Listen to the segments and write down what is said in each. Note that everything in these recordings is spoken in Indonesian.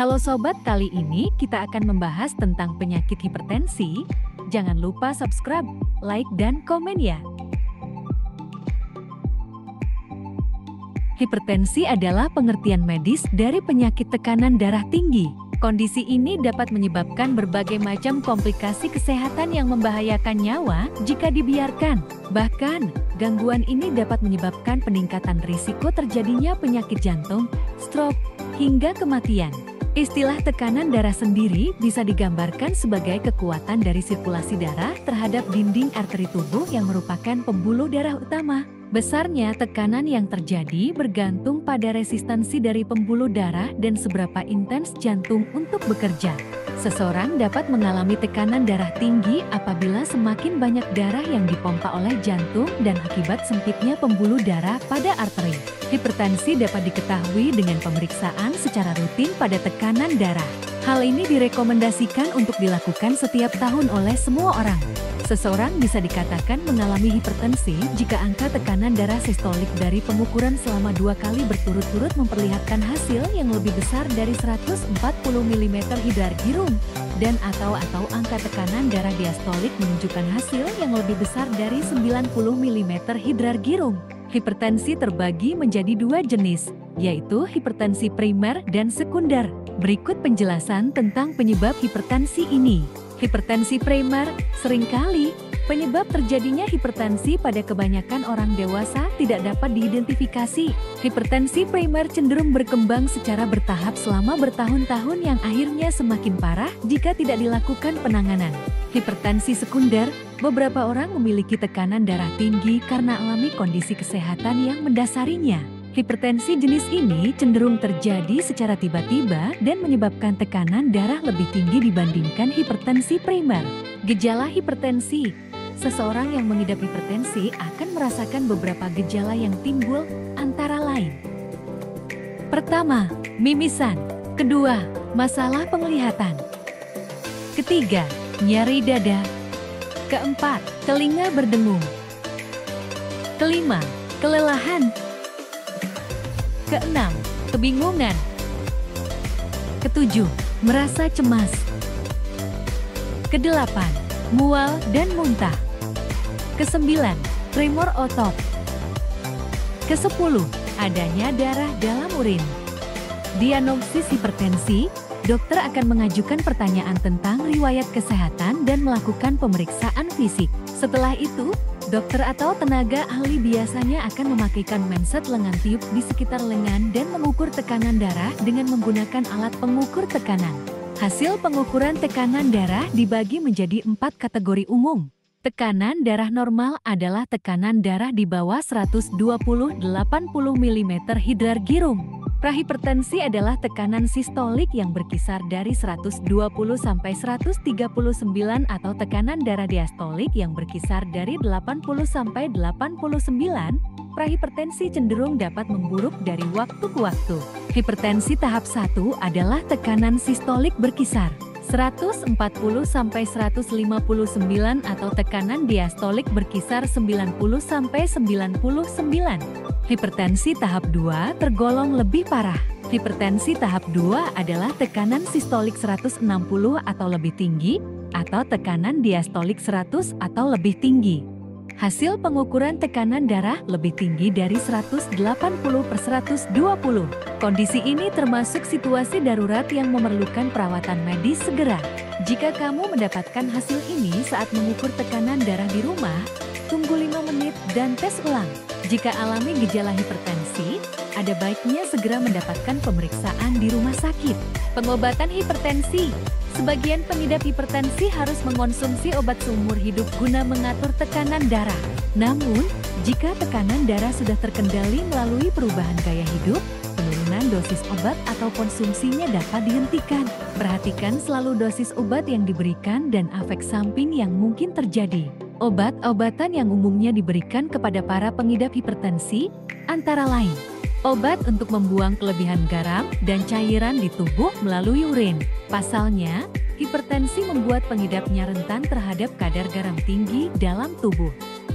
Halo sobat, kali ini kita akan membahas tentang penyakit hipertensi. Jangan lupa subscribe, like, dan komen ya. Hipertensi adalah pengertian medis dari penyakit tekanan darah tinggi. Kondisi ini dapat menyebabkan berbagai macam komplikasi kesehatan yang membahayakan nyawa jika dibiarkan. Bahkan, gangguan ini dapat menyebabkan peningkatan risiko terjadinya penyakit jantung, stroke, hingga kematian. Istilah tekanan darah sendiri bisa digambarkan sebagai kekuatan dari sirkulasi darah terhadap dinding arteri tubuh yang merupakan pembuluh darah utama. Besarnya tekanan yang terjadi bergantung pada resistansi dari pembuluh darah dan seberapa intens jantung untuk bekerja. Seseorang dapat mengalami tekanan darah tinggi apabila semakin banyak darah yang dipompa oleh jantung dan akibat sempitnya pembuluh darah pada arteri. Hipertensi dapat diketahui dengan pemeriksaan secara rutin pada tekanan darah. Hal ini direkomendasikan untuk dilakukan setiap tahun oleh semua orang. Seseorang bisa dikatakan mengalami hipertensi jika angka tekanan darah sistolik dari pengukuran selama 2 kali berturut-turut memperlihatkan hasil yang lebih besar dari 140 mm Hg dan atau angka tekanan darah diastolik menunjukkan hasil yang lebih besar dari 90 mm Hg. Hipertensi terbagi menjadi 2 jenis, yaitu hipertensi primer dan sekunder. Berikut penjelasan tentang penyebab hipertensi ini. Hipertensi primer, seringkali penyebab terjadinya hipertensi pada kebanyakan orang dewasa tidak dapat diidentifikasi. Hipertensi primer cenderung berkembang secara bertahap selama bertahun-tahun yang akhirnya semakin parah jika tidak dilakukan penanganan. Hipertensi sekunder, beberapa orang memiliki tekanan darah tinggi karena alami kondisi kesehatan yang mendasarinya. Hipertensi jenis ini cenderung terjadi secara tiba-tiba dan menyebabkan tekanan darah lebih tinggi dibandingkan hipertensi primer. Gejala hipertensi. Seseorang yang mengidap hipertensi akan merasakan beberapa gejala yang timbul, antara lain. Pertama, mimisan. Kedua, masalah penglihatan. Ketiga, nyeri dada. Keempat, telinga berdengung. Kelima, kelelahan. Keenam, kebingungan. Ketujuh, merasa cemas. Kedelapan, mual dan muntah. Kesembilan, tremor otot. Kesepuluh, adanya darah dalam urin. Diagnosis hipertensi, dokter akan mengajukan pertanyaan tentang riwayat kesehatan dan melakukan pemeriksaan fisik. Setelah itu, dokter atau tenaga ahli biasanya akan memakaikan menset lengan tiup di sekitar lengan dan mengukur tekanan darah dengan menggunakan alat pengukur tekanan. Hasil pengukuran tekanan darah dibagi menjadi 4 kategori umum. Tekanan darah normal adalah tekanan darah di bawah 120-80 mm Hg. Prahipertensi adalah tekanan sistolik yang berkisar dari 120 sampai 139 atau tekanan darah diastolik yang berkisar dari 80 sampai 89. Prahipertensi cenderung dapat memburuk dari waktu ke waktu. Hipertensi tahap 1 adalah tekanan sistolik berkisar 140 sampai 159 atau tekanan diastolik berkisar 90 sampai 99. Hipertensi tahap 2 tergolong lebih parah. Hipertensi tahap 2 adalah tekanan sistolik 160 atau lebih tinggi atau tekanan diastolik 100 atau lebih tinggi. Hasil pengukuran tekanan darah lebih tinggi dari 180/120. Kondisi ini termasuk situasi darurat yang memerlukan perawatan medis segera. Jika kamu mendapatkan hasil ini saat mengukur tekanan darah di rumah, tunggu 5 menit dan tes ulang. Jika alami gejala hipertensi, ada baiknya segera mendapatkan pemeriksaan di rumah sakit. Pengobatan hipertensi. Sebagian pengidap hipertensi harus mengonsumsi obat seumur hidup guna mengatur tekanan darah. Namun, jika tekanan darah sudah terkendali melalui perubahan gaya hidup, penurunan dosis obat atau konsumsinya dapat dihentikan. Perhatikan selalu dosis obat yang diberikan dan efek samping yang mungkin terjadi. Obat-obatan yang umumnya diberikan kepada para pengidap hipertensi, antara lain, obat untuk membuang kelebihan garam dan cairan di tubuh melalui urin. Pasalnya, hipertensi membuat pengidapnya rentan terhadap kadar garam tinggi dalam tubuh.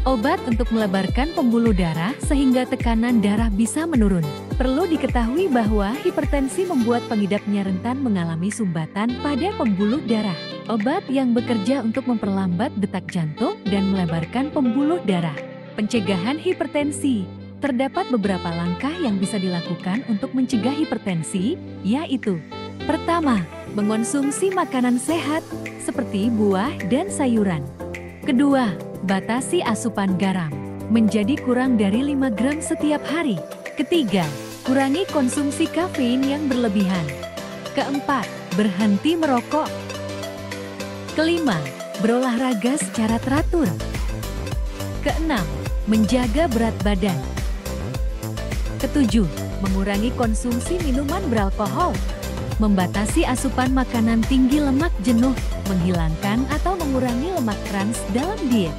Obat untuk melebarkan pembuluh darah sehingga tekanan darah bisa menurun. Perlu diketahui bahwa hipertensi membuat pengidapnya rentan mengalami sumbatan pada pembuluh darah. Obat yang bekerja untuk memperlambat detak jantung dan melebarkan pembuluh darah. Pencegahan hipertensi. Terdapat beberapa langkah yang bisa dilakukan untuk mencegah hipertensi, yaitu: pertama, mengonsumsi makanan sehat seperti buah dan sayuran. Kedua, batasi asupan garam menjadi kurang dari 5 gram setiap hari. Ketiga, kurangi konsumsi kafein yang berlebihan. Keempat, berhenti merokok. Kelima, berolahraga secara teratur. Keenam, menjaga berat badan. Ketujuh, mengurangi konsumsi minuman beralkohol. Membatasi asupan makanan tinggi lemak jenuh, menghilangkan atau mengurangi lemak trans dalam diet.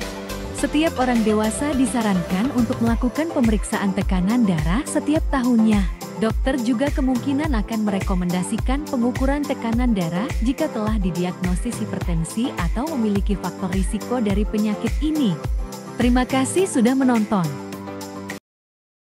Setiap orang dewasa disarankan untuk melakukan pemeriksaan tekanan darah setiap tahunnya. Dokter juga kemungkinan akan merekomendasikan pengukuran tekanan darah jika telah didiagnosis hipertensi atau memiliki faktor risiko dari penyakit ini. Terima kasih sudah menonton.